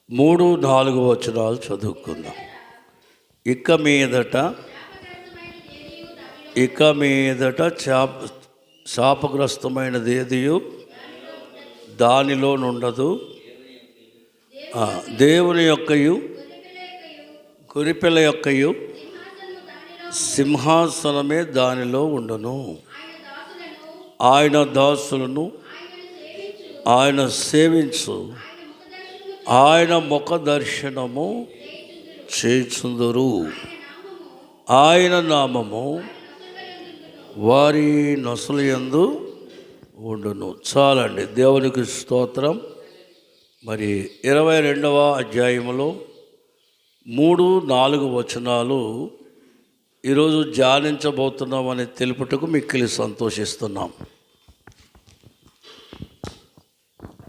3-4 వచనాలు చదువుకుందాం. ఇక మీదట శాపగ్రస్తమైనది ఏదియు దానిలో నుండదు. దేవుని యొక్కయు గొర్రెపిల్ల యొక్కయు సింహాసనమే దానిలో ఉండును. ఆయన దాసులను ఆయన సేవించు ఆయన ముఖ దర్శనము చేయుచుందురు. ఆయన నామము వారి నొసలు యందు ఉండును. చాలండి, దేవునికి స్తోత్రం. మరి 22వ అధ్యాయంలో 3-4 వచనాలు ఈరోజు ధ్యానించబోతున్నామని తెలుపుటకు మిక్కిలి సంతోషిస్తున్నాం.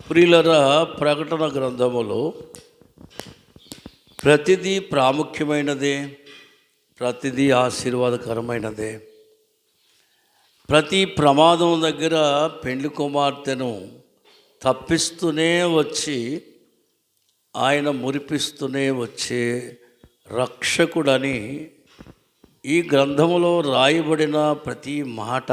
ప్రియులరా, ప్రకటన గ్రంథములో ప్రతిదీ ప్రాముఖ్యమైనదే, ప్రతిదీ ఆశీర్వాదకరమైనదే. ప్రతి ప్రమాదం దగ్గర పెండ్లి కుమార్తెను తప్పిస్తూనే వచ్చి ఆయన మురిపిస్తూనే వచ్చే రక్షకుడని ఈ గ్రంథములో రాయబడిన ప్రతి మాట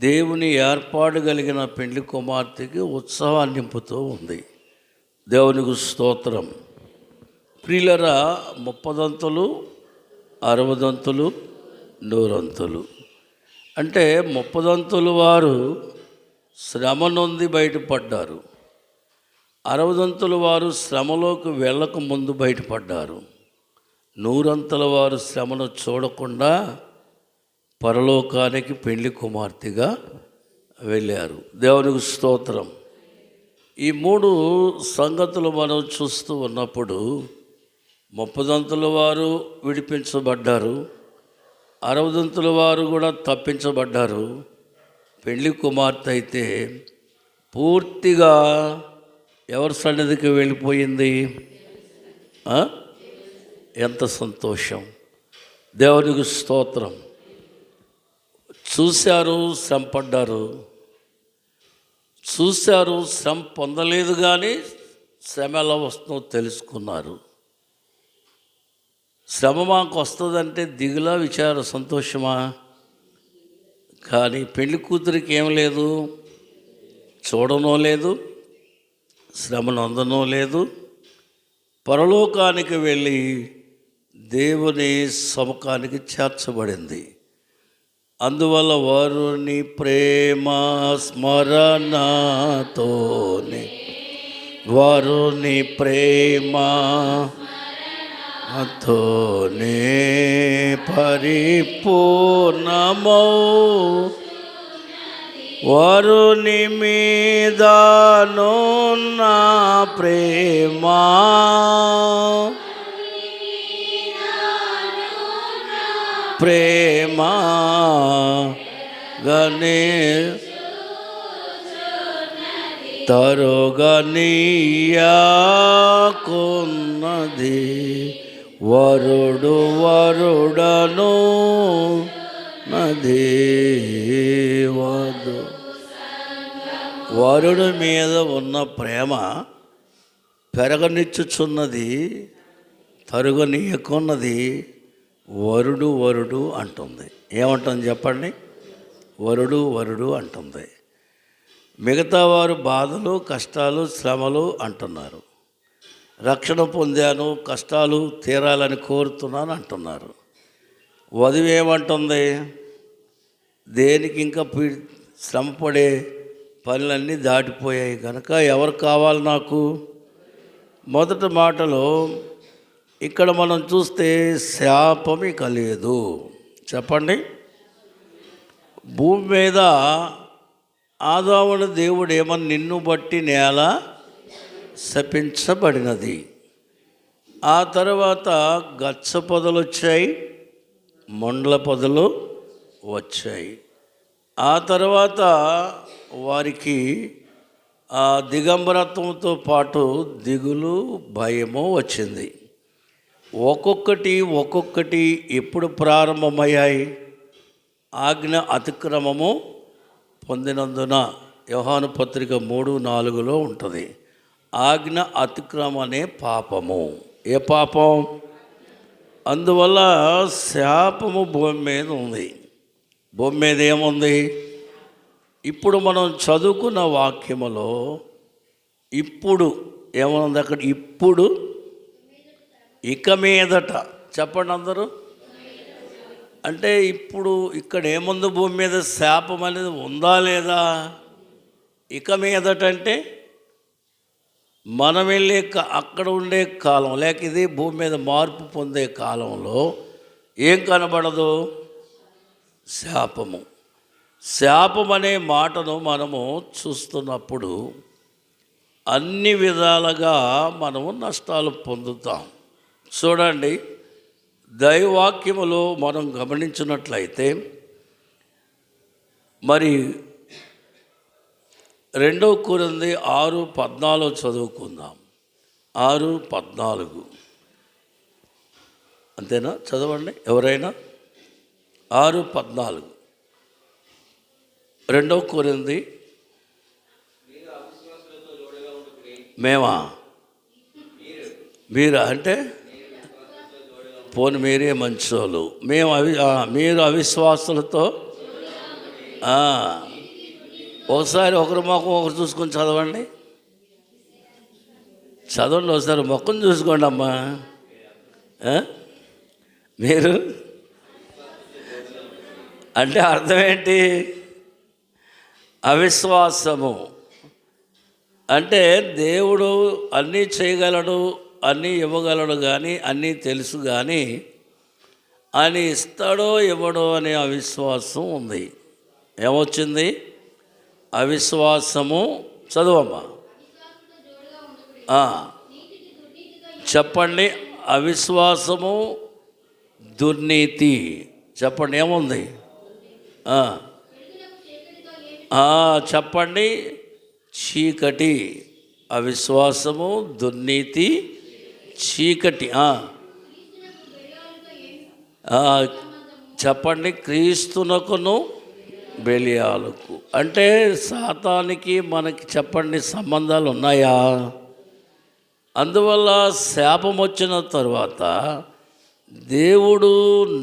దేవుని ఏర్పాటు కలిగిన పెండ్లి కుమార్తెకి ఉత్సాహాన్ని నింపుతూ ఉంది. దేవునికి స్తోత్రం. ప్రియులరా, 30 60 100 అంటే 30 వారు శ్రమ నొంది బయటపడ్డారు. 60 వారు శ్రమలోకి వెళ్ళక ముందు బయటపడ్డారు. 100 వారు శ్రమను చూడకుండా పరలోకానికి పెళ్లి కుమార్తెగా వెళ్ళారు. దేవునికి స్తోత్రం. ఈ 3 సంగతులు మనం చూస్తూ ఉన్నప్పుడు 30 వారు విడిపించబడ్డారు, 60 వారు కూడా తప్పించబడ్డారు. పెళ్లి కుమార్తె అయితే పూర్తిగా ఎవరి సన్నిధికి వెళ్ళిపోయింది. ఎంత సంతోషం! దేవునికి స్తోత్రం. చూశారు, శ్రమ పడ్డారు, చూశారు, శ్రమ పొందలేదు, కానీ శ్రమ ఎలా వస్తుందో తెలుసుకున్నారు. శ్రమ మాకు వస్తుందంటే దిగులా, విచార, సంతోషమా? కానీ పెళ్లి కూతురికి ఏం లేదు, చూడనో లేదు, శ్రమను అందనో లేదు. పరలోకానికి వెళ్ళి దేవుని సముఖానికి చేర్చబడింది. అందువల్ల వారిని ప్రేమ స్మరణతోనే, వారిని ప్రేమతోనే పరిపూర్ణమౌ వారుని మీదనున్న ప్రేమ గనే తరుగనీయకున్నది. వరుడను నది వరుడు మీద ఉన్న ప్రేమ పెరగనిచ్చుచున్నది, తరుగనీయకున్నది. వరుడు అంటుంది. ఏమంటుంది చెప్పండి? వరుడు అంటుంది. మిగతా వారు బాధలు, కష్టాలు, శ్రమలు అంటున్నారు. రక్షణ పొందాను, కష్టాలు తీరాలని కోరుతున్నాను అంటున్నారు. వధువు ఏమంటుంది? దేనికి ఇంకా శ్రమపడే పనులన్నీ దాటిపోయాయి కనుక ఎవరు కావాలి నాకు? మొదటి మాటలో ఇక్కడ మనం చూస్తే శాపం ఇక లేదు. చెప్పండి. భూమి మీద ఆదామును దేవుడు ఏమని, నిన్ను బట్టి నేల శపించబడినది. ఆ తర్వాత గచ్చ పొదలు వచ్చాయి, మొండ్ల పొదలు వచ్చాయి. ఆ తర్వాత వారికి ఆ దిగంబరత్వంతో పాటు దిగులు, భయము వచ్చింది. ఒక్కొక్కటి ఎప్పుడు ప్రారంభమయ్యాయి? ఆజ్ఞ అతిక్రమము పొందినందున. యోహాను పత్రిక 3:4 ఉంటుంది. ఆజ్ఞ అతిక్రమం అనే పాపము. ఏ పాపం? అందువల్ల శాపము భూమి మీద ఉంది. భూమి మీద ఏముంది? ఇప్పుడు మనం చదువుకున్న వాక్యములో ఇప్పుడు ఏమనుంది అక్కడ? ఇప్పుడు, ఇక మీదట. చెప్పండి అందరూ. అంటే ఇప్పుడు ఇక్కడ ఏముంది? భూమి మీద శాపం అనేది ఉందా లేదా? ఇక మీదట అంటే మనం వెళ్ళే అక్కడ ఉండే కాలం, లేక ఇది భూమి మీద మార్పు పొందే కాలంలో ఏం కనబడదు? శాపము. శాపం అనే మాటను మనము చూస్తున్నప్పుడు అన్ని విధాలుగా మనము నష్టాలు పొందుతాం. చూడండి, దైవవాక్యములో మనం గమనించినట్లయితే మరి 2 కొరింథీ 6:14 చదువుకుందాం. 6:14 అంతేనా? చదవండి ఎవరైనా. 6:14 2 కొరింథీ. మేమా? మీరు అంటే పోనీ మీరే మంచోళ్ళు. మేము మీరు అవిశ్వాసులతో. ఒకసారి ఒకరి ముఖం ఒకరు చూసుకొని చదవండి. ఒకసారి ముఖం చూసుకోండి అమ్మా. మీరు అంటే అర్థం ఏంటి? అవిశ్వాసము అంటే దేవుడు అన్నీ చేయగలడు, అన్నీ ఇవ్వగలడు, కానీ అన్నీ తెలుసు, కానీ ఆయన ఇస్తాడో ఇవ్వడో అనే అవిశ్వాసం ఉంది. ఏమొచ్చింది? అవిశ్వాసము. చదువమ్మా. చెప్పండి. అవిశ్వాసము, దుర్నీతి. చెప్పండి ఏముంది? చెప్పండి. చీకటి. అవిశ్వాసము, దుర్నీతి, చీకటి. చెప్పండి. క్రీస్తునకును బెలియాలకు. అంటే సాతానికి మనకి చెప్పండి సంబంధాలు ఉన్నాయా? అందువల్ల శాపం వచ్చిన తర్వాత దేవుడు,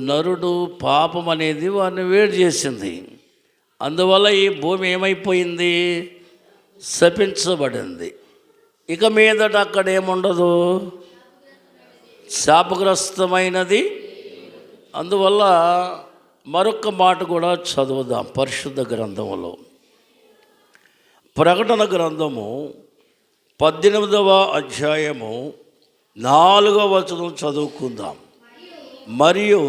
నరుడు, పాపం అనేది వారిని వేరు చేసింది. అందువల్ల ఈ భూమి ఏమైపోయింది? శపించబడింది. ఇక మీదట అక్కడ ఏముండదు? శాపగ్రస్తమైనది. అందువల్ల మరొక మాట కూడా చదువుదాం పరిశుద్ధ గ్రంథములో. ప్రకటన గ్రంథము 18వ అధ్యాయము 4వ వచనం చదువుకుందాం. మరియు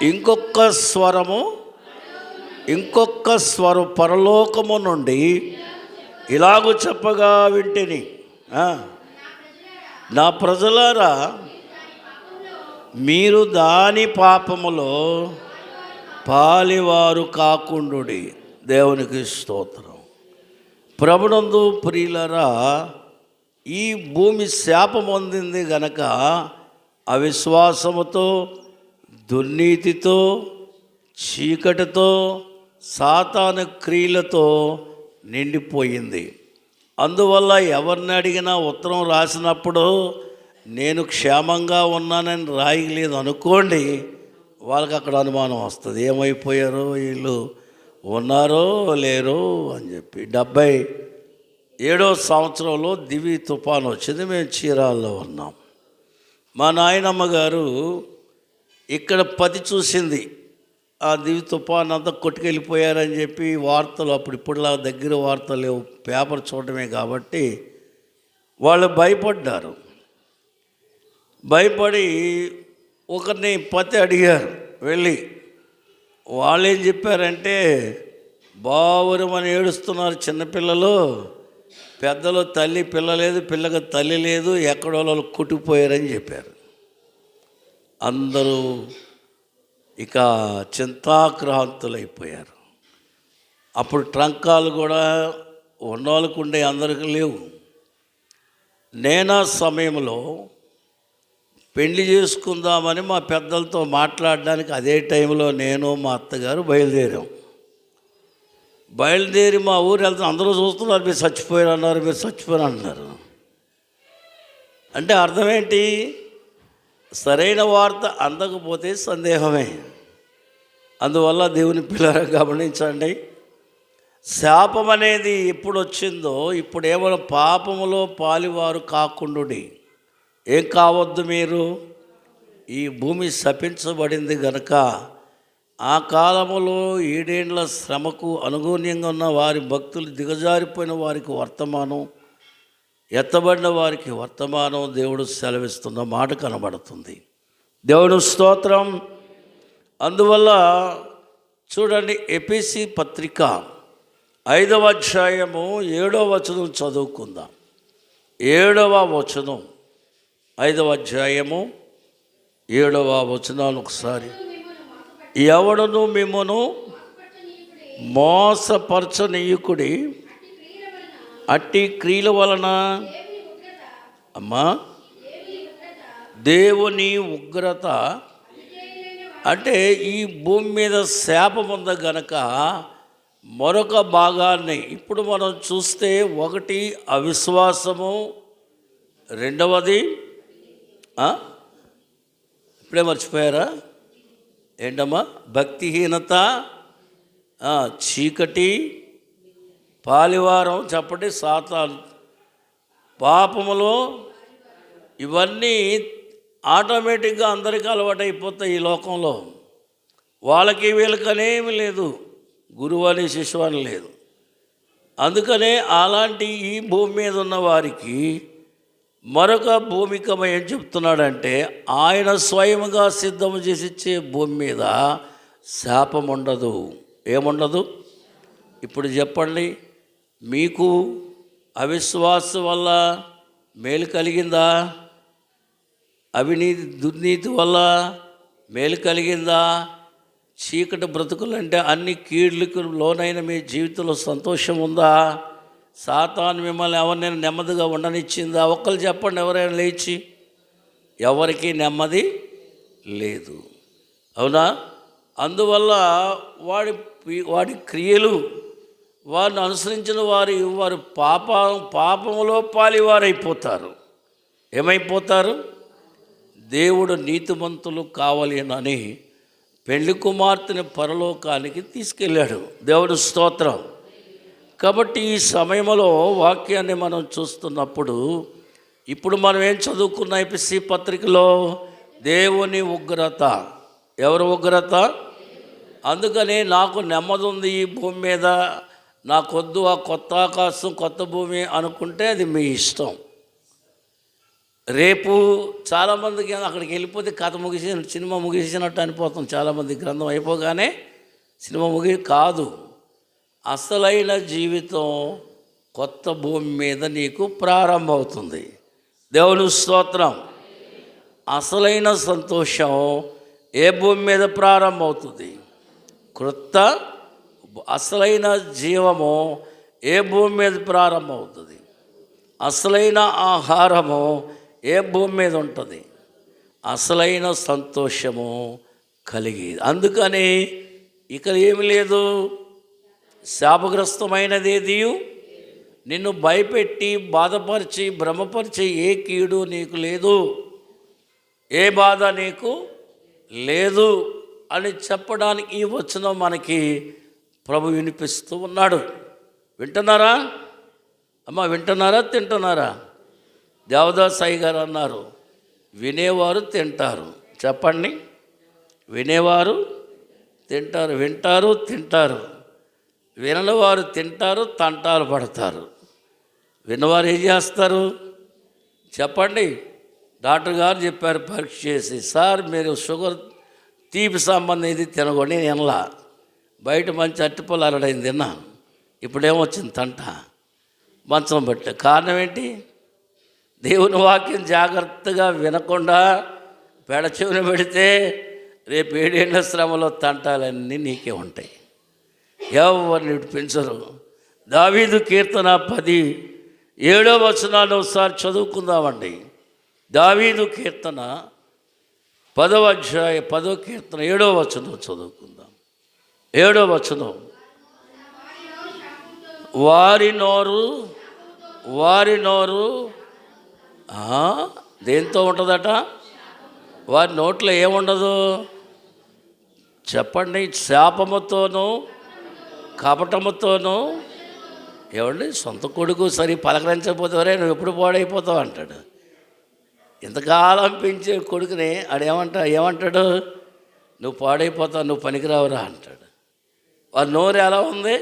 ఇంకొక స్వరం పరలోకము నుండి ఇలాగూ చెప్పగా వింటిని, నా ప్రజలారా, మీరు దాని పాపములో పాలివారు కాకుండుడి. దేవునికి స్తోత్రం. ప్రభునందు ప్రియులారా, ఈ భూమి శాపం పొందింది గనక అవిశ్వాసముతో, దుర్నీతితో, చీకటితో, సాతాను క్రియలతో నిండిపోయింది. అందువల్ల ఎవరిని అడిగినా ఉత్తరం రాసినప్పుడు నేను క్షేమంగా ఉన్నానని రాయలేదు అనుకోండి, వాళ్ళకి అక్కడ అనుమానం వస్తుంది. ఏమైపోయారో వీళ్ళు, ఉన్నారో లేరో అని చెప్పి. 77వ సంవత్సరంలో దివి తుఫాను వచ్చింది. మేము చీరాల్లో ఉన్నాం. మా నాయనమ్మ గారు ఇక్కడ పది చూసింది. ఆ దివి తుఫాను అంతా కొట్టుకెళ్ళిపోయారని చెప్పి వార్తలు, అప్పుడు ఇప్పుడులా దగ్గర వార్తలు లేవు, పేపర్ చూడటమే కాబట్టి వాళ్ళు భయపడ్డారు. భయపడి ఒకరిని పతి అడిగారు వెళ్ళి. వాళ్ళు ఏం చెప్పారంటే, బావురమని ఏడుస్తున్నారు చిన్నపిల్లలు, పెద్దలు తల్లి పిల్ల లేదు, పిల్లకి తల్లి లేదు, ఎక్కడో వాళ్ళు కుట్టుకుపోయారని చెప్పారు. అందరూ ఇక చింతాక్రాంతులైపోయారు. అప్పుడు ట్రంకాలు కూడా ఉన్నవాళ్ళకు ఉండే, అందరికీ లేవు. నేనా సమయంలో పెళ్లి చేసుకుందామని మా పెద్దలతో మాట్లాడడానికి అదే టైంలో నేను మా అత్తగారు బయలుదేరాం. బయలుదేరి మా ఊరు వెళ్తాను, అందరూ చూస్తున్నారు, మీరు చచ్చిపోయారు అన్నారు, మీరు చచ్చిపోయారు అంటున్నారు. అంటే అర్థం ఏంటి? సరైన వార్త అందకపోతే సందేహమే. అందువల్ల దేవుని పిల్లలు గమనించండి, శాపం అనేది ఎప్పుడు వచ్చిందో, ఇప్పుడు ఏమైనా పాపములో పాలివారు కాకుండుడి. ఏం కావద్దు మీరు? ఈ భూమి శపించబడింది గనక ఆ కాలములో 7 ఏండ్ల శ్రమకు అనుగుణ్యంగా ఉన్న వారి భక్తులు, దిగజారిపోయిన వారికి వర్తమానం, ఎత్తబడిన వారికి వర్తమానం దేవుడు సెలవిస్తున్న మాట కనబడుతుంది. దేవుడు స్తోత్రం. అందువల్ల చూడండి, ఎఫెసీ పత్రిక 5వ అధ్యాయము 7వ వచనం చదువుకుందాం. 7వ వచనం, 5వ అధ్యాయము 7వ వచనాలు ఒకసారి. ఎవడును మిమ్మును మోసపరచనీయుకుడి, అట్టి క్రియల వలన అమ్మా దేవుని ఉగ్రత. అంటే ఈ భూమి మీద శాపం ఉంది గనక మరొక భాగాన్ని ఇప్పుడు మనం చూస్తే, ఒకటి అవిశ్వాసము, రెండవది ఇప్పుడే మర్చిపోయారా ఏంటమ్మా? భక్తిహీనత, చీకటి, పాలివారం, చెప్పండి, సాతాను, పాపములో. ఇవన్నీ ఆటోమేటిక్గా అందరికీ అలవాటు అయిపోతాయి ఈ లోకంలో. వాళ్ళకి వీళ్ళకనేమి లేదు, గురువు అని శిశువు అని లేదు. అందుకనే అలాంటి ఈ భూమి మీద ఉన్న వారికి మరొక భూమికమ ఏం చెప్తున్నాడంటే, ఆయన స్వయముగా సిద్ధము చేసి ఇచ్చే భూమి మీద శాపం ఉండదు. ఏముండదు? ఇప్పుడు చెప్పండి, మీకు అవిశ్వాసం వల్ల మేలు కలిగిందా? అవినీతి, దుర్నీతి వల్ల మేలు కలిగిందా? చీకటి బ్రతుకులంటే అన్ని కీడులకు లోనైన మీ జీవితంలో సంతోషం ఉందా? సాతాను మిమ్మల్ని ఎవరినైనా నెమ్మదిగా ఉండనిచ్చిందా? ఒక్కరు చెప్పండి, ఎవరైనా లేచి. ఎవరికి నెమ్మది లేదు, అవునా? అందువల్ల వాడి క్రియలు, వారిని అనుసరించిన వారు పాపములో పాలివారైపోతారు. ఏమైపోతారు? దేవుడు నీతిమంతులు కావాలి అని పెళ్లి కుమార్తెని పరలోకానికి తీసుకెళ్ళాడు. దేవుడు స్తోత్రం. కాబట్టి ఈ సమయంలో వాక్యాన్ని మనం చూస్తున్నప్పుడు, ఇప్పుడు మనం ఏం చదువుకున్న ఎఫెసీ పత్రికలో? దేవుని ఉగ్రత. ఎవరు ఉగ్రత? అందుకని నాకు నెమ్మది ఉంది ఈ భూమి మీద, నాకొద్దు ఆ కొత్త ఆకాశం, కొత్త భూమి అనుకుంటే అది మీ ఇష్టం. రేపు చాలామందికి అక్కడికి వెళ్ళిపోతే కథ సినిమా ముగిసినట్టు అనిపోతాం. చాలామంది గ్రంథం అయిపోగానే సినిమా కాదు. అసలైన జీవితం కొత్త భూమి మీద నీకు ప్రారంభమవుతుంది. దేవుని స్తోత్రం. అసలైన సంతోషం ఏ భూమి మీద ప్రారంభమవుతుంది? అసలైన జీవము ఏ భూమి మీద ప్రారంభమవుతుంది? అసలైన ఆహారము ఏ భూమి మీద ఉంటుంది? అసలైన సంతోషము కలిగి. అందుకని ఇక్కడ ఏమి లేదు, శాపగ్రస్తమైనదేది, నిన్ను భయపెట్టి బాధపరిచి భ్రమపరిచి ఏ కీడు నీకు లేదు, ఏ బాధ నీకు లేదు అని చెప్పడానికి ఈ వచనం మనకి ప్రభు వినిపిస్తూ ఉన్నాడు. వింటున్నారా అమ్మా? వింటున్నారా? తింటున్నారా? దేవదాస్ అయ్య గారు అన్నారు, వినేవారు తింటారు. చెప్పండి, వినేవారు తింటారు, వింటారు, తింటారు. వినని వారు తింటారు, తంటాలు పడతారు. విన్నవారు ఏం చేస్తారు చెప్పండి? డాక్టర్ గారు చెప్పారు పరీక్ష చేసి, సార్ మీరు షుగర్, తీపి సంబంధం ఇది తినకూడదు. నేను వినలా, బయట మంచి అట్టిపళ్ళు అరడైంది తిన్నాను. ఇప్పుడేమొచ్చింది తంట, మంచం బట్టే. కారణం ఏంటి? దేవుని వాక్యం జాగ్రత్తగా వినకుండా పెడచెవిన పెడితే రేపు 7 ఏళ్ల శ్రమలో తంటాలన్నీ నీకే ఉంటాయి. ఎవరిని విడిపించరు. దావీదు కీర్తన 10:7 వచనాన్ని ఒకసారి చదువుకుందామండి. దావీదు కీర్తన 10వ అధ్యాయం 10వ కీర్తన 7వ వచనం చదువుకుందాం. 7వ వచనం. వారి నోరు దేంతో ఉంటుందట? వారి నోట్లో ఏముండదు చెప్పండి? శాపముతోనూ కపటముతోనూ. ఏమండి, సొంత కొడుకు సరి పలకరించకపోతే వరే నువ్వు ఎప్పుడు పాడైపోతావు అంటాడు. ఇంతకాలం పెంచే కొడుకుని ఏమంటాడు? నువ్వు పాడైపోతావు, నువ్వు పనికిరావురా అంటాడు. వారి నోరు ఎలా ఉంది?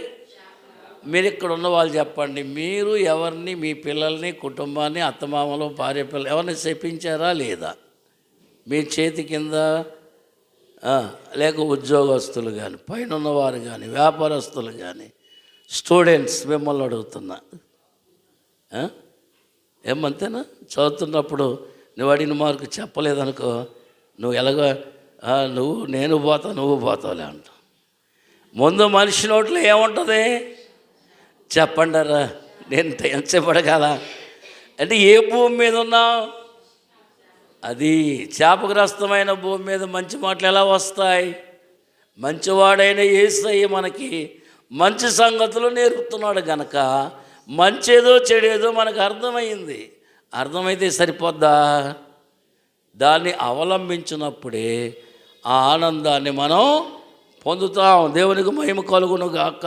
మీరు ఇక్కడ ఉన్న వాళ్ళు చెప్పండి, మీరు ఎవరిని, మీ పిల్లల్ని, కుటుంబాన్ని, అత్తమామలు, భార్య పిల్లలు ఎవరిని శపించారా లేదా? మీ చేతి కింద లేక ఉద్యోగస్తులు కానీ, పైన ఉన్నవారు కానీ, వ్యాపారస్తులు కానీ, స్టూడెంట్స్ మిమ్మల్ని అడుగుతున్నా, ఏమంతేనా? చదువుతున్నప్పుడు నువ్వు అడిగిన మార్కు చెప్పలేదనుకో, నువ్వు ఎలాగో నేను పోతా, నువ్వు పోతావులే అంట. ముందు మనిషి నోట్లో ఏముంటుంది చెప్పండరా? నేను ఎంచబడగల అంటే ఏ భూమి మీద ఉన్నావు? అది శాపగ్రస్తమైన భూమి మీద మంచి మాటలు ఎలా వస్తాయి? మంచివాడైన యేసయ్య మనకి మంచి సంగతులు నేర్పుతున్నాడు గనక మంచేదో చెడేదో మనకు అర్థమైంది. అర్థమైతే సరిపోద్దా? దాన్ని అవలంబించినప్పుడే ఆ ఆనందాన్ని మనం పొందుతాం. దేవునికి మహిమ కలుగును గాక.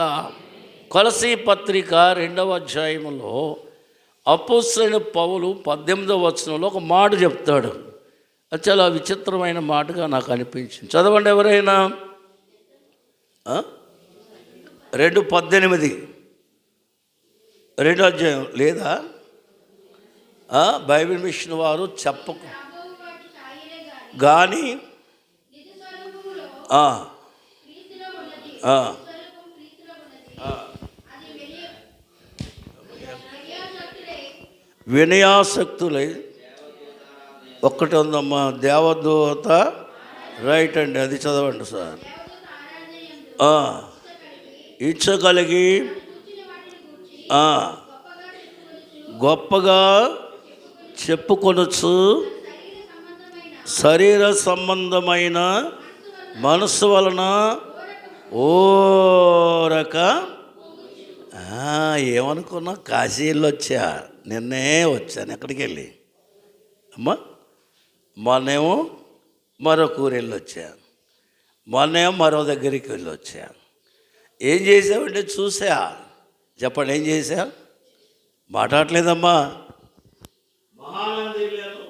కొలసీ పత్రిక 2వ అధ్యాయంలో అపోస్తలుడైన పౌలు 18వ వచనంలో ఒక మాట చెప్తాడు. అది చాలా విచిత్రమైన మాటగా నాకు అనిపించింది. చదవండి ఎవరైనా. 2:18 2వ అధ్యాయం లేదా? బైబిల్ మిషన్ వారు చెప్పకు కానీ వినయాసక్తులై ఒక్కటి ఉందమ్మా, దేవదూత రైట్ అండి, అది చదవండి సార్. ఇచ్చగలిగి గొప్పగా చెప్పుకొనొచ్చు శరీర సంబంధమైన మనసు వలన ఓరక. ఏమనుకున్నా? కాశీలో వచ్చా, నిన్నే వచ్చాను. ఎక్కడికి వెళ్ళి అమ్మా? మొన్నేమో మరో ఊరు వెళ్ళి వచ్చాను, మొన్నేమో మరో దగ్గరికి వెళ్ళి వచ్చాను. ఏం చేసావంటే చూసా. చెప్పండి, ఏం చేశా? మాట్లాడలేదమ్మా. మహానంది వెళ్ళాను,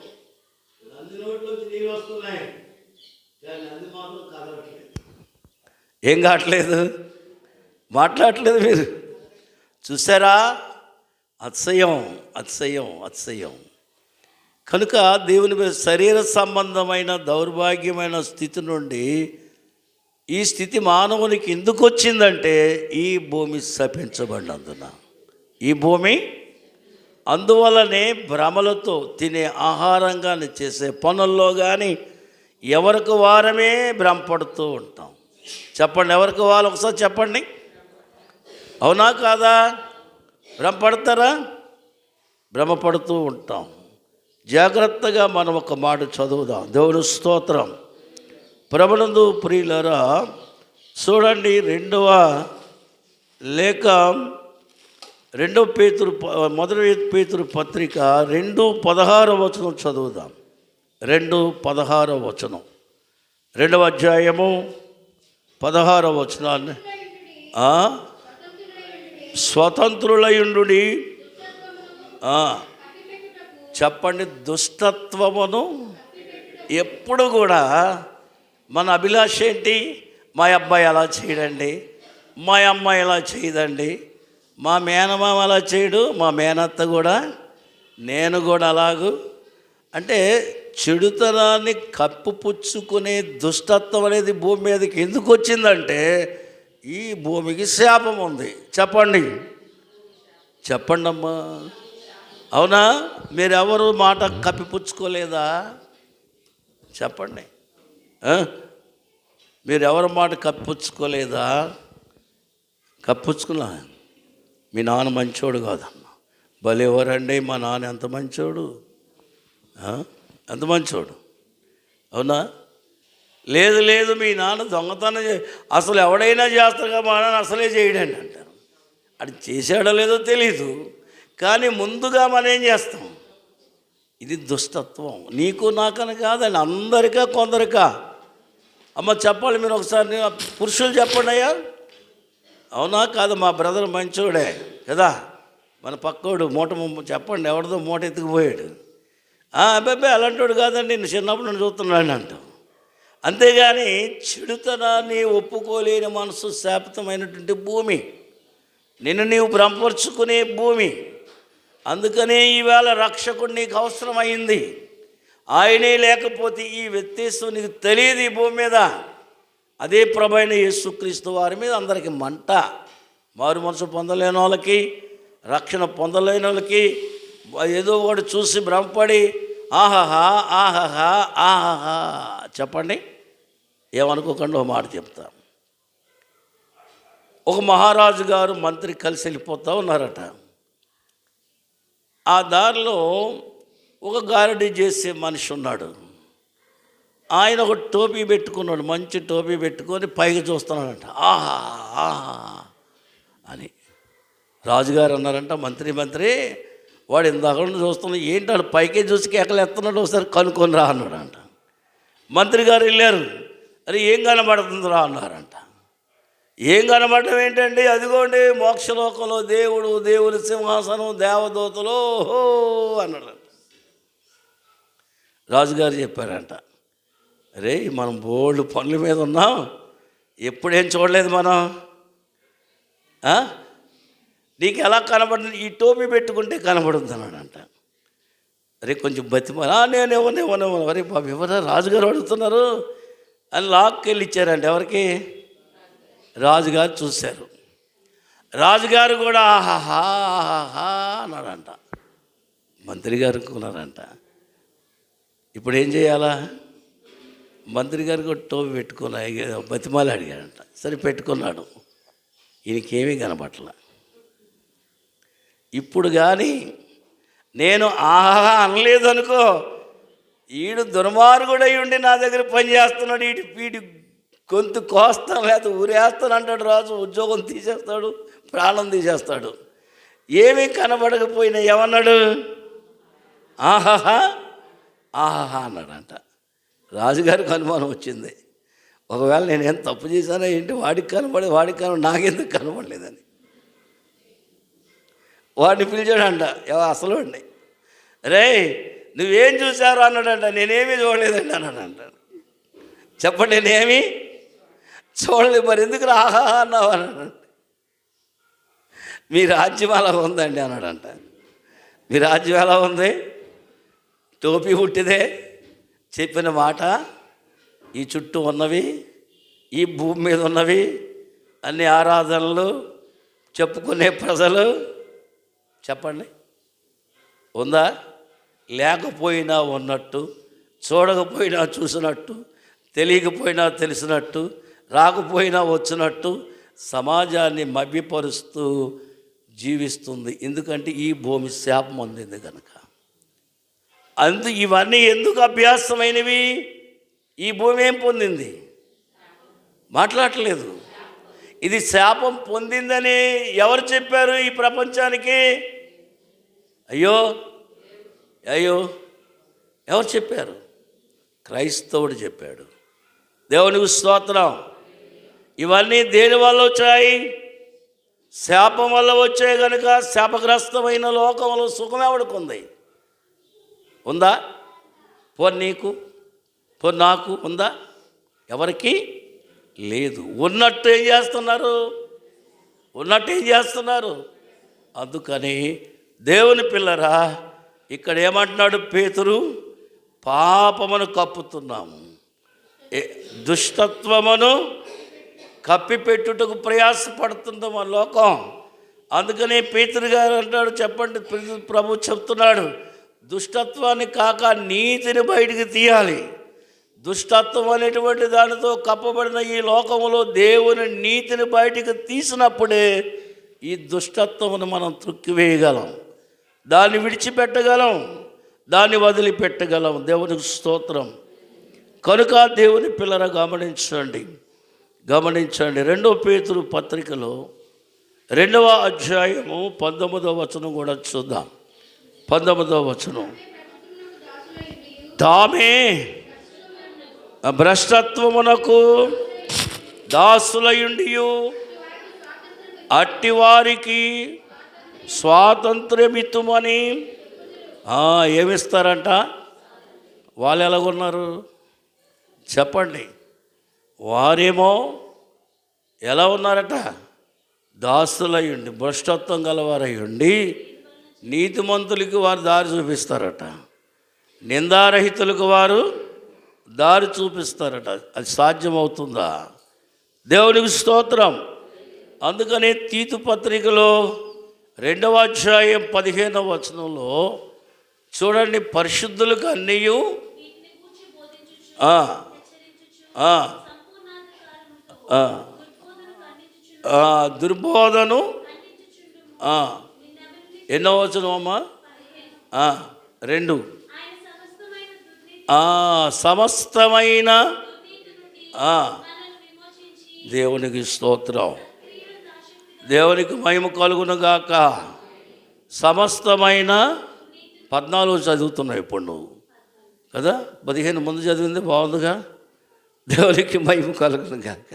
నంది నోట్లోంచి నీళ్ళు వస్తున్నాయి, కానీ నంది మాత్రం కదలట్లేదు. ఏం కావట్లేదు? మాట్లాడట్లేదు. మీరు చూసారా? అతిశయం, అతిశయం, అతిశయం. కనుక దేవుని శరీర సంబంధమైన దౌర్భాగ్యమైన స్థితి నుండి ఈ స్థితి మానవునికి ఎందుకు వచ్చిందంటే ఈ భూమి శపించబడినందున. ఈ భూమి అందువలనే భ్రమలతో తినే ఆహారంగా చేసే పనుల్లో కానీ ఎవరికి వారమే భ్రమపడుతూ ఉంటాం. చెప్పండి, ఎవరికి వాళ్ళు ఒకసారి చెప్పండి. అవునా కాదా? భ్రమపడతారా? భ్రమపడుతూ ఉంటాం. జాగ్రత్తగా మనం ఒక మాట చదువుదాం. దేవుని స్తోత్రం. ప్రభునందు ప్రియులారా, చూడండి, 2వ లేఖ 2 పేతురు 1 పేతురు పత్రిక 2:16 వచనం చదువుదాం. 2:16 వచనం, 2వ అధ్యాయము 16వ వచనాన్ని. స్వతంత్రులయుండుడి. చెప్పండి, దుష్టత్వమును. ఎప్పుడు కూడా మన అభిలాష ఏంటి? మా అబ్బాయి అలా చేయడండి, మా అమ్మాయి ఎలా చేయదండి, మా మేనమామ అలా చేయడు, మా మేనత్త కూడా, నేను కూడా అలాగూ. అంటే చెడుతనాన్ని కప్పుపుచ్చుకునే దుష్టత్వం అనేది భూమి మీదకి ఎందుకు వచ్చిందంటే ఈ భూమికి శాపం ఉంది. చెప్పండి, చెప్పండి అమ్మా. అవునా? మీరెవరు మాట కప్పిపుచ్చుకోలేదా? చెప్పండి, మీరెవరి మాట కప్పిపుచ్చుకోలేదా? కప్పిపుచ్చుకున్నా. మీ నాన్న మంచోడు కాదమ్మా. భలే ఎవరండి మా నాన్న, ఎంత మంచోడు, ఎంత మంచోడు. అవునా? లేదు లేదు, మీ నాన్న దొంగతనం అసలు ఎవడైనా చేస్తారుగా, మా నాన్న అసలే చేయడండి అంటారు. అది చేశాడో లేదో తెలీదు, కానీ ముందుగా మనం ఏం చేస్తాం? ఇది దుష్టత్వం. నీకు నాకని కాదండి, అందరికా కొందరికా. అమ్మ చెప్పాలి మీరు ఒకసారి, పురుషులు చెప్పండి అయ్యా. అవునా కాదు? మా బ్రదర్ మంచోడే కదా, మన పక్కోడు మూట చెప్పండి, ఎవరిదో మూట ఎత్తుకుపోయాడు. అబ్బాయి అలాంటోడు కాదండి, నేను చిన్నప్పుడు నన్ను చూస్తున్నాడు అంటాం. అంతేగాని చెడుతనాన్ని ఒప్పుకోలేని మనసు శాపితమైనటువంటి భూమి, నిన్ను నీవు భ్రమపరుచుకునే భూమి. అందుకనే ఈవేళ రక్షకుడు నీకు అవసరమైంది. ఆయనే లేకపోతే ఈ వ్యత్యాసం నీకు తెలియదు ఈ భూమి మీద. అదే ప్రభైన యేసుక్రీస్తు వారి మీద అందరికీ మంట. మారు మనసు పొందలేని వాళ్ళకి, రక్షణ పొందలేని వాళ్ళకి ఏదో ఒకటి చూసి భ్రమపడి ఆహాహా ఆహాహా ఆహాహా. చెప్పండి, ఏమనుకోకుండా ఒక మాట చెప్తా. ఒక మహారాజు గారు మంత్రి కలిసి వెళ్ళిపోతూ ఉన్నారట. ఆ దారిలో ఒక గారడీ చేసే మనిషి ఉన్నాడు. ఆయన ఒక టోపీ పెట్టుకున్నాడు, మంచి టోపీ పెట్టుకొని పైకి చూస్తున్నాడంట. ఆహా ఆహా అని రాజుగారు అన్నారంట, మంత్రి వాడు ఇందాక చూస్తున్నాడు, ఏంటి వాడు పైకే చూసి కేకలు ఎత్తున్నాడు, ఒకసారి కనుక్కొని రా అన్నాడంట. మంత్రి గారు వెళ్ళారు. అరే ఏం కనబడుతుందిరా అన్నారంట. ఏం కనబడటం ఏంటండి? అదిగోండి మోక్షలోకంలో దేవుడు, దేవుని సింహాసనం, దేవదూతలు హో అన్నాడంట. రాజుగారు చెప్పారంట, అరే మనం బోల్డ్ పనుల మీద ఉన్నాం, ఎప్పుడేం చూడలేదు మనం. నీకు ఎలా కనబడుతుంది? ఈ టోపీ పెట్టుకుంటే కనబడుతున్నాడంట. అరే కొంచెం బతిమా, నేను ఇవ్వను. అరే బాబు ఎవరా? రాజుగారు అడుగుతున్నారు అని లాక్కెళ్ళి ఇచ్చారంట. ఎవరికి? రాజుగారు చూశారు. రాజుగారు కూడా ఆహాహా ఆహాహా అన్నాడంట. మంత్రి గారు అనుకున్నారంట, ఇప్పుడు ఏం చేయాలా? మంత్రి గారు కూడా టోపీ పెట్టుకున్నా, బతిమాలి అడిగాడంట. సరే పెట్టుకున్నాడు. ఈయనకేమీ కనబట్ల. ఇప్పుడు కానీ నేను ఆహా అనలేదు అనుకో, ఈడు దుర్మార్గుడై ఉండి నా దగ్గర పని చేస్తున్నాడు, వీడి గొంతు కోస్తాను లేదా ఊరేస్తాను అంటాడు రాజు. ఉద్యోగం తీసేస్తాడు, ప్రాణం తీసేస్తాడు. ఏమీ కనబడకపోయినా ఏమన్నాడు? ఆహాహా ఆహాహా అన్నాడంట. రాజుగారికి అనుమానం వచ్చింది, ఒకవేళ నేనేం తప్పు చేశానో ఏంటి, వాడికి కనబడి నాకెందుకు కనబడలేదని. వాడిని పిలిచాడంట, అసలు అండి, రే నువ్వేం చూశారు అన్నాడంట. నేనేమీ చూడలేదండి అన్నాడంట. చెప్పండి, నేనేమి చూడలేదు. మరి ఎందుకు ఆహా అన్నావు అన్నాడంట. మీ రాజ్యం అలా ఉందండి అన్నాడంట. మీ రాజ్యం ఎలా ఉంది? టోపీ పుట్టిదే, చెప్పిన మాట, ఈ చుట్టూ ఉన్నవి, ఈ భూమి మీద ఉన్నవి అన్ని ఆరాధనలు, చెప్పుకునే ప్రజలు. చెప్పండి, ఉందా? లేకపోయినా ఉన్నట్టు, చూడకపోయినా చూసినట్టు, తెలియకపోయినా తెలిసినట్టు, రాకపోయినా వచ్చినట్టు సమాజాన్ని మభ్యపరుస్తూ జీవిస్తుంది. ఎందుకంటే ఈ భూమి శాపం అందింది కనుక. ఇవన్నీ ఎందుకు అభ్యాసమైనవి? ఈ భూమి ఏం పొందింది? మాట్లాడలేదు. ఇది శాపం పొందిందని ఎవరు చెప్పారు ఈ ప్రపంచానికి? అయ్యో ఎవరు చెప్పారు? క్రైస్తవుడు చెప్పాడు. దేవునికి స్తోత్రం. ఇవన్నీ దేని వల్ల వచ్చాయి? శాపం వల్ల వచ్చాయి కనుక శాపగ్రస్తమైన లోకంలో సుఖం ఎవడుకుంది? ఉందా? నీకు నాకు ఉందా? ఎవరికి లేదు. ఉన్నట్టు ఏం చేస్తున్నారు? అందుకని దేవుని పిల్లరా, ఇక్కడ ఏమంటున్నాడు పేతురు? పాపమును కప్పుతున్నాము, దుష్టత్వమును కప్పిపెట్టుటకు ప్రయాసపడుతుంది మన లోకం. అందుకని పేతురు గారు అంటాడు, చెప్పండి, ప్రభు చెప్తున్నాడు, దుష్టత్వాన్ని కాక నీతిని బయటికి తీయాలి. దుష్టత్వం అనేటువంటి దానితో కప్పబడిన ఈ లోకంలో దేవుని నీతిని బయటికి తీసినప్పుడే ఈ దుష్టత్వమును మనం త్రుక్కివేయగలం, దాన్ని విడిచిపెట్టగలం, దాన్ని వదిలిపెట్టగలం. దేవునికి స్తోత్రం. కనుక దేవుని పిల్లర గమనించండి. 2 పేతురు పత్రికలో 2వ అధ్యాయము 19వ వచనం కూడా చూద్దాం. 19వ వచనం. తామే భ్రష్టత్వమునకు దాసులయుండియు అట్టివారికి స్వాతంత్ర్యమిత్తుమని. ఏమిస్తారంట? వాళ్ళు ఎలాగున్నారు చెప్పండి? వారేమో ఎలా ఉన్నారట? దాసులయ్యుండి, భ్రష్టత్వం గలవారయ్యుండి నీతిమంతులకి వారు దారి చూపిస్తారట, నిందారహితులకు వారు దారి చూపిస్తారట. అది సాధ్యమవుతుందా? దేవునికి స్తోత్రం. అందుకనే తీతు పత్రికలో 2వ అధ్యాయం 15వ వచనంలో చూడండి, పరిశుద్ధులకు అన్నీయు దుర్బోధను. ఎన్నో వచనం అమ్మా? 2. సమస్తమైన దేవునికి స్తోత్రం, దేవునికి మహిమ కలుగునుగాక. సమస్తమైన 14 చదువుతున్నావు ఇప్పుడు నువ్వు కదా, 15 ముందు చదివింది బాగుందిగా. దేవునికి మహిమ కలుగునుగాక.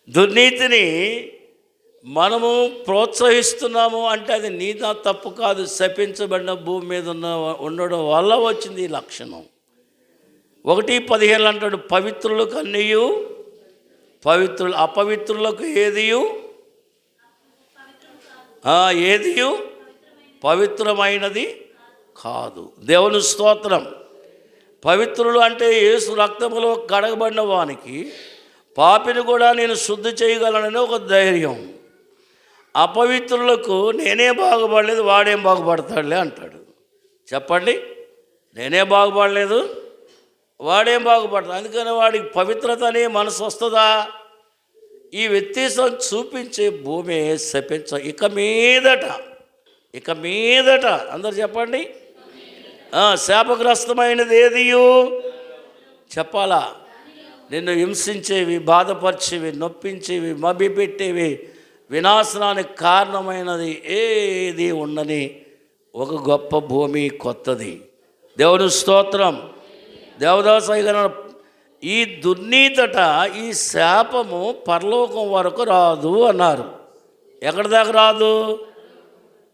దుర్నీతిని మనము ప్రోత్సహిస్తున్నాము అంటే అది నీదా తప్పు కాదు. శపించబడిన భూమి మీద ఉండడం వల్ల వచ్చింది ఈ లక్షణం. 1:15 అంటాడు, పవిత్రులకు అన్నీయు పవిత్రులు, అపవిత్రులకు ఏదియు పవిత్రమైనది కాదు. దేవుని స్తోత్రం. పవిత్రులు అంటే యేసు రక్తములో కడగబడిన వానికి పాపిని కూడా నేను శుద్ధి చేయగలనని ఒక ధైర్యం. అపవిత్రులకు నేనే బాగుపడలేదు, వాడేం బాగుపడతాడులే అంటాడు. చెప్పండి, నేనే బాగుపడలేదు, వాడేం బాగుపడతాడు. అందుకని వాడికి పవిత్రత అనే మనసు వస్తుందా? ఈ వ్యత్యాసం చూపించే భూమి శపించ. ఇక మీదట అందరు చెప్పండి, శాపగ్రస్తమైనది ఏదియు చెప్పాలా? నిన్ను హింసించేవి, బాధపరిచేవి, నొప్పించేవి, మభ్యపెట్టేవి, వినాశనానికి కారణమైనది ఏది ఉండని ఒక గొప్ప భూమి కొత్తది. దేవుని స్తోత్రం. దేవదాసయ్య గారు, ఈ దుర్నీతట, ఈ శాపము పరలోకం వరకు రాదు అన్నారు. ఎక్కడి దాకా రాదు?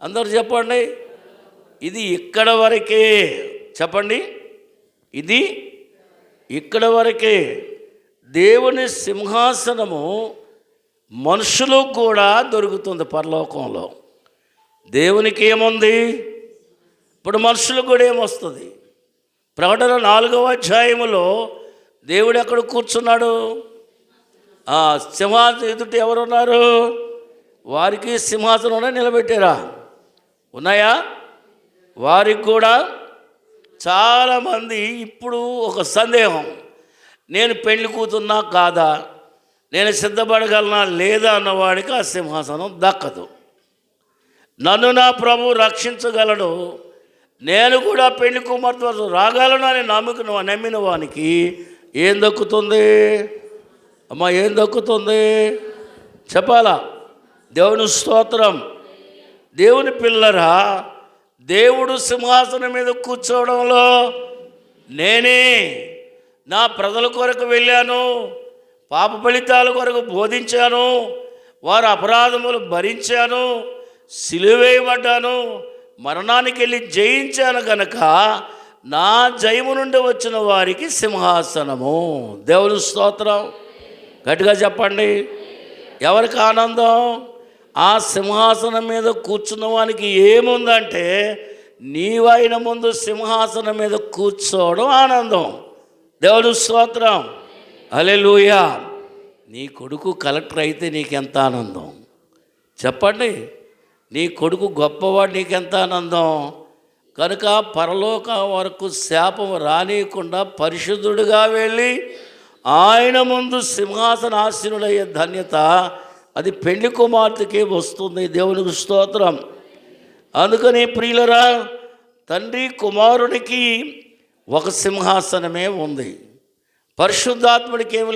అందరు చెప్పండి. ఇది ఇక్కడ వరకే. చెప్పండి, ఇది ఇక్కడ వరకే. దేవుని సింహాసనము మనుషులకు కూడా దొరుకుతుంది పరలోకంలో. దేవునికి ఏముంది? ఇప్పుడు మనుషులకు కూడా ఏమొస్తుంది? ప్రకటన 4వ అధ్యాయములో దేవుడు ఎక్కడ కూర్చున్నాడు? సింహాసనం ఎదుట ఎవరున్నారు? వారికి సింహాసనం నిలబెట్టారా? ఉన్నాయా? వారికి కూడా చాలామంది ఇప్పుడు ఒక సందేహం, నేను పెళ్లి కూతున్నా కాదా, నేను సిద్ధపడగలనా లేదా అన్నవాడికి ఆ సింహాసనం దక్కదు. నన్ను నా ప్రభు రక్షించగలడు, నేను కూడా పెళ్లి కుమార్తె రాగలను అని నమ్మిన వానికి ఏం దక్కుతుంది? అమ్మా, ఏం దక్కుతుంది చెప్పాలా? దేవుని స్తోత్రం. దేవుని పిల్లరా, దేవుడు సింహాసనం మీద కూర్చోవడంలో నేనే నా ప్రజల కొరకు వెళ్ళాను, పాప ఫలితాల కొరకు బోధించాను, వారి అపరాధములు భరించాను, సిలువేయబడ్డాను, మరణానికి వెళ్ళి జయించాను కనుక నా జయము నుండి వచ్చిన వారికి సింహాసనము. దేవుని స్తోత్రం. గట్టిగా చెప్పండి. ఎవరికి ఆనందం? ఆ సింహాసనం మీద కూర్చున్న వానికి ఏముందంటే నీవైన ముందు సింహాసనం మీద కూర్చోవడం ఆనందం. దేవుని స్తోత్రం. హల్లెలూయా. నీ కొడుకు కలెక్టర్ అయితే నీకెంత ఆనందం చెప్పండి. నీ కొడుకు గొప్పవాడు, నీకెంత ఆనందం. కనుక పరలోక వరకు శాపం రానియకుండా పరిశుద్ధుడిగా వెళ్ళి ఆయన ముందు సింహాసనాసీనుడయ్యే ధన్యత అది పెళ్లి కుమార్తెకే వస్తుంది. దేవునికి స్తోత్రం. అందుకని ప్రియులరా, తండ్రి కుమారునికి ఒక సింహాసనమే ఉంది. పరిశుద్ధాత్ముడికి ఏమి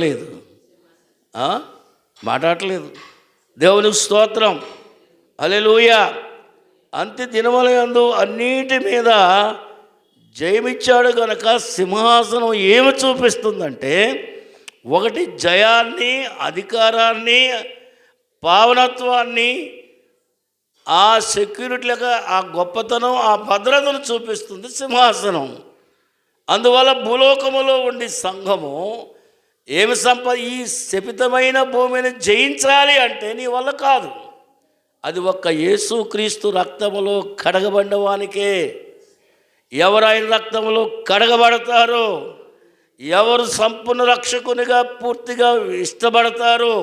లేదు. మాట్లాడలేదు. దేవునికి స్తోత్రం, హల్లెలూయా. అంత్య దినములందు అన్నిటి మీద జయమిచ్చాడు కనుక సింహాసనం ఏమి చూపిస్తుందంటే, ఒకటి జయాన్ని, అధికారాన్ని, పావనత్వాన్ని, ఆ సెక్యూరిటీలుగా ఆ గొప్పతనం, ఆ భద్రతను చూపిస్తుంది సింహాసనం. అందువల్ల భూలోకములో ఉండి సంఘము ఏమి ఈ శపితమైన భూమిని జయించాలి అంటే నీ వల్ల కాదు. అది ఒక్క యేసుక్రీస్తు రక్తములో కడగబడిన వానికే. ఎవరు ఆయన రక్తములో కడగబడతారో, ఎవరు సంపూర్ణ రక్షకునిగా పూర్తిగా ఇష్టపడతారో,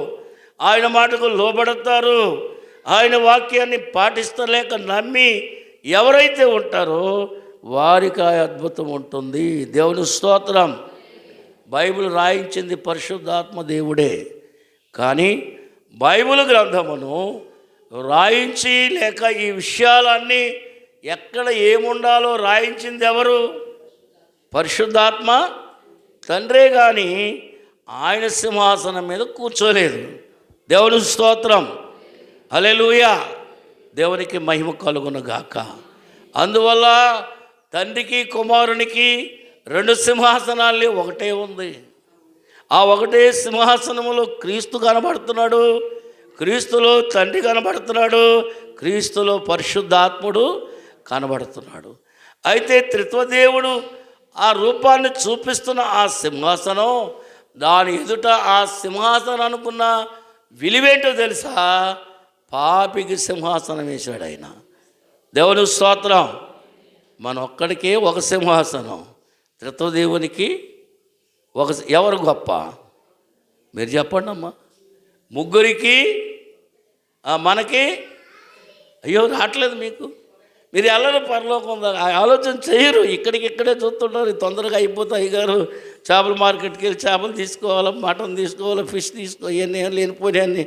ఆయన మాటకు లోబడతారు, ఆయన వాక్యాన్ని పాటిస్తలేక నమ్మి ఎవరైతే ఉంటారో వారికి ఆ అద్భుతం ఉంటుంది. దేవుని స్తోత్రం. బైబిల్ రాయించింది పరిశుద్ధాత్మ దేవుడే, కానీ బైబిల్ గ్రంథమును రాయించి లేక ఈ విషయాలన్నీ ఎక్కడ ఏముండాలో రాయించింది ఎవరు? పరిశుద్ధాత్మ తండ్రే. కానీ ఆయన సింహాసనం మీద కూర్చోలేదు. దేవుని స్తోత్రం, హల్లెలూయా. దేవునికి మహిమ కలుగును గాక. అందువల్ల తండ్రికి కుమారునికి 2 సింహాసనాలు ఒకటే ఉంది. ఆ ఒకటే సింహాసనములో క్రీస్తు కనబడుతున్నాడు, క్రీస్తులో తండ్రి కనబడుతున్నాడు, క్రీస్తులో పరిశుద్ధాత్ముడు కనబడుతున్నాడు. అయితే త్రిత్వదేవుడు ఆ రూపాన్ని చూపిస్తున్న ఆ సింహాసనం, దాని ఎదుట ఆ సింహాసనం అనుకున్న విలువేంటో తెలుసా? పాపికి సింహాసనం వేశాడు ఆయన. దేవుని స్తోత్రం. మన ఒక్కడికే ఒక సింహాసనం, త్రిత్వదేవునికి ఒక. ఎవరు గొప్ప? మీరు చెప్పండి అమ్మా. ముగ్గురికి మనకి అయ్యో రావట్లేదు మీకు. మీరు ఎల్లరూ పరలోకం ఆలోచన చేయరు, ఇక్కడికిక్కడే చూస్తుంటారు. తొందరగా అయిపోతాయి. గారు చేపల మార్కెట్కి వెళ్ళి చేపలు తీసుకోవాలి, మటన్ తీసుకోవాలి, ఫిష్ ఇవన్నీ లేనిపోయాన్ని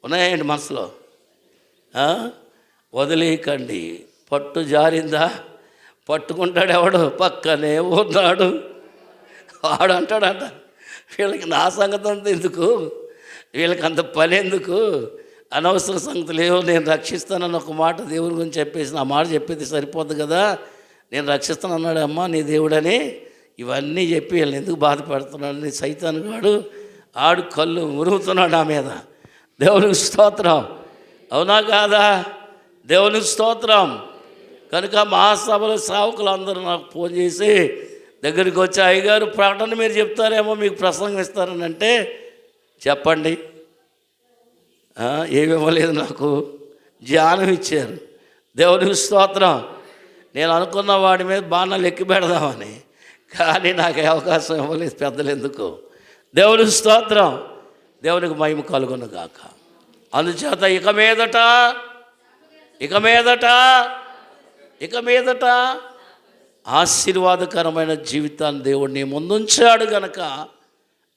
ఉన్నాయండి మనసులో. వదిలేయకండి. పట్టు జారిందా పట్టుకుంటాడు ఎవడు, పక్కనే ఉన్నాడు వాడు అంటాడంట, వీళ్ళకి నా సంగతి అంత ఎందుకు, వీళ్ళకి అంత పని ఎందుకు, అనవసర సంగతులు ఏవో నేను రక్షిస్తానని ఒక మాట దేవుని గురించి చెప్పేసి ఆ మాట చెప్పేది సరిపోద్ది కదా, నేను రక్షిస్తాను అన్నాడు అమ్మ నీ దేవుడని. ఇవన్నీ చెప్పి వీళ్ళని ఎందుకు బాధపడుతున్నాడు నీ సైతాను గాడు, ఆడు కళ్ళు మురుగుతున్నాడు నా మీద. దేవునికి స్తోత్రం, అవునా కాదా? దేవునికి స్తోత్రం. కనుక మహాసభలో సేవకులు అందరూ నాకు ఫోన్ చేసి దగ్గరికి వచ్చి, అయ్యగారు ప్రకటన మీరు చెప్తారేమో, మీకు ప్రసంగం ఇస్తారని అంటే, చెప్పండి. ఏమి ఇవ్వలేదు, నాకు ధ్యానం ఇచ్చారు. దేవునికి స్తోత్రం. నేను అనుకున్న వాడి మీద బాణాలు ఎక్కి పెడదామని, కానీ నాకు అవకాశం ఇవ్వలేదు పెద్దలు ఎందుకు. దేవునికి స్తోత్రం, దేవునికి మహిమ కలుగును గాక. అందుచేత ఇక మీదట ఆశీర్వాదకరమైన జీవితాన్ని దేవుడు నీ ముందుంచాడు గనక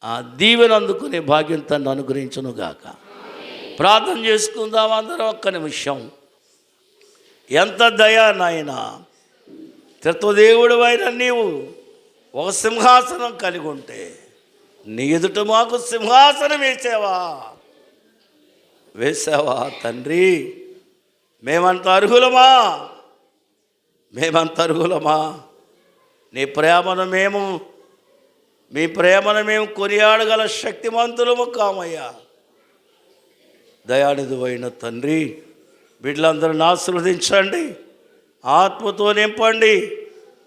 ఆ దీవెన అందుకునే భాగ్యం తను అనుగ్రహించును గాక. ప్రార్థన చేసుకుందాం అందరూ ఒక్క నిమిషం. ఎంత దయా నాయనా, త్రిత్వదేవుడు అయిన నీవు ఒక సింహాసనం కలిగి ఉంటే నీ ఎదుట మాకు సింహాసనం వేసావా తండ్రి. మేమంత అర్హులమా? మీ ప్రేమను మేము కొనియాడగల శక్తిమంతులము కామయ్యా. దయానిధువైన తండ్రి, బిడ్డలందరిని ఆశీర్వదించండి, ఆత్మతో నింపండి.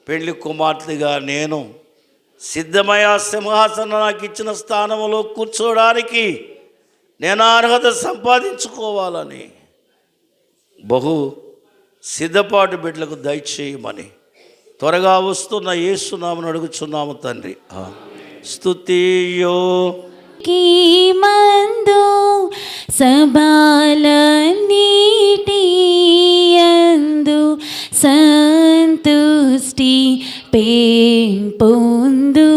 పెళ్లి కుమార్తెగా నేను సిద్ధమయ్యా. సింహాసనం నాకు ఇచ్చిన స్థానంలో కూర్చోవడానికి నేను అర్హత సంపాదించుకోవాలని బహు సిద్ధపాటు బిడ్డలకు దయచేయమని త్వరగా వస్తున్న యేసునామమున అడుగుచున్నాము తండ్రి. స్తుతియో మందు సబాలన్నిటియందు సంతుష్టి పెంపొందు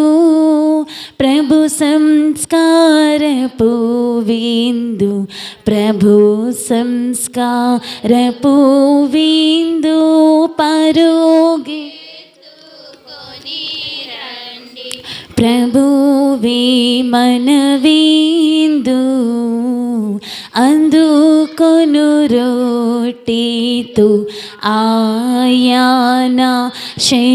ప్రభు సంస్కారపు విందు, ప్రభు సంస్కారపు విందు పరుగి ప్రభువే మనవిందు అందుకొను రొట్టెతో ఆయన శరీరమున